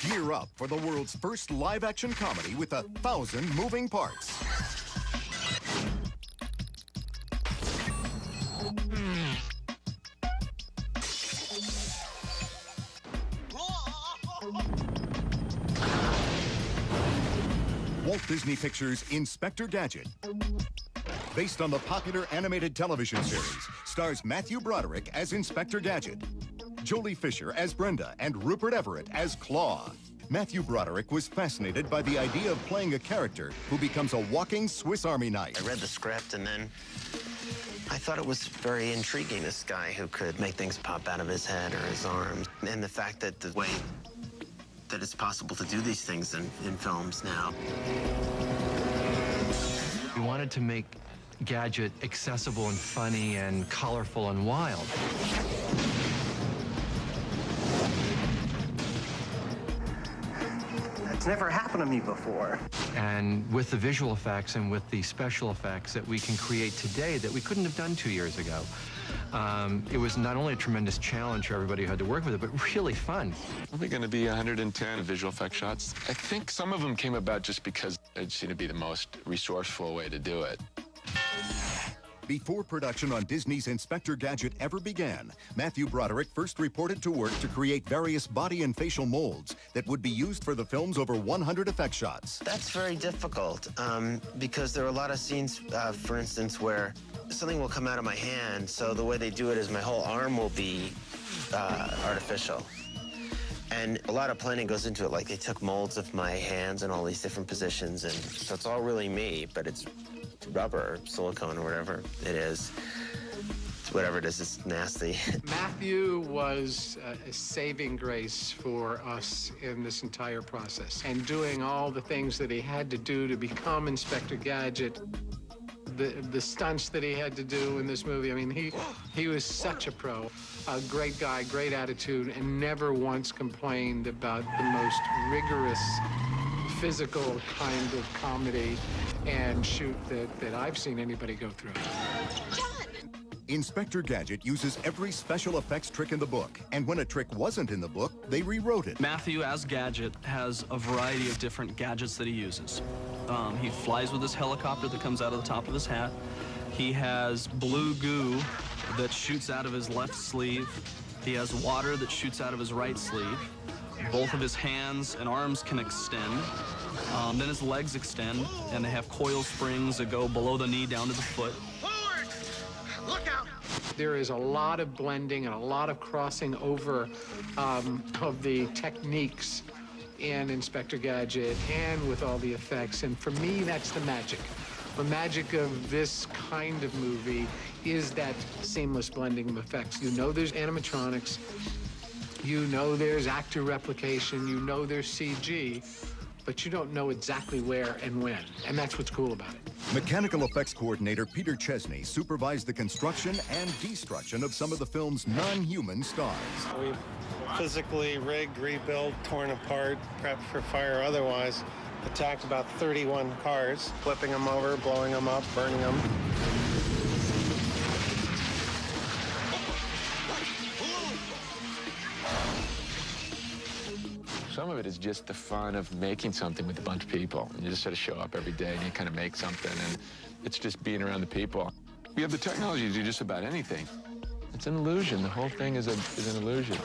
Gear up for the world's first live-action comedy with 1,000 moving parts. Walt Disney Pictures' Inspector Gadget. Based on the popular animated television series, stars Matthew Broderick as Inspector Gadget, Jolie Fisher as Brenda, and Rupert Everett as Claw. Matthew Broderick was fascinated by the idea of playing a character who becomes a walking Swiss Army knife. I read the script, and then I thought it was very intriguing, this guy who could make things pop out of his head or his arms. And the fact that the way that it's possible to do these things in films now. We wanted to make Gadget accessible and funny and colorful and wild. That's never happened to me before. And with the visual effects and with the special effects that we can create today that we couldn't have done 2 years ago, it was not only a tremendous challenge for everybody who had to work with it, but really fun. Probably going to be 110 visual effect shots. I think some of them came about just because it seemed to be the most resourceful way to do it. Before production on Disney's Inspector Gadget ever began, Matthew Broderick first reported to work to create various body and facial molds that would be used for the film's over 100 effect shots. That's very difficult because there are a lot of scenes, for instance, where something will come out of my hand, so the way they do it is my whole arm will be artificial. And a lot of planning goes into it, like they took molds of my hands in all these different positions, and so it's all really me, but it's rubber or silicone or whatever it is. Whatever it is, it's nasty. Matthew was a saving grace for us in this entire process. And doing all the things that he had to do to become Inspector Gadget, the stunts that he had to do in this movie, I mean, he was such a pro. A great guy, great attitude, and never once complained about the most rigorous physical kind of comedy and shoot that I've seen anybody go through. Inspector Gadget uses every special effects trick in the book, and when a trick wasn't in the book, they rewrote it. Matthew, as Gadget, has a variety of different gadgets that he uses. He flies with his helicopter that comes out of the top of his hat. He has blue goo that shoots out of his left sleeve. He has water that shoots out of his right sleeve. Both of his hands and arms can extend. Then his legs extend, and they have coil springs that go below the knee down to the foot. Forward! Look out! There is a lot of blending and a lot of crossing over of the techniques in Inspector Gadget and with all the effects. And for me, that's the magic. The magic of this kind of movie is that seamless blending of effects. You know there's animatronics, you know there's actor replication, you know there's CG, but you don't know exactly where and when, and that's what's cool about it. Mechanical effects coordinator Peter Chesney supervised the construction and destruction of some of the film's non-human stars. We've physically rigged, rebuilt, torn apart, prepped for fire otherwise, attacked about 31 cars, flipping them over, blowing them up, burning them. Some of it is just the fun of making something with a bunch of people. And you just sort of show up every day and you kind of make something, and it's just being around the people. We have the technology to do just about anything. It's an illusion. The whole thing is an illusion.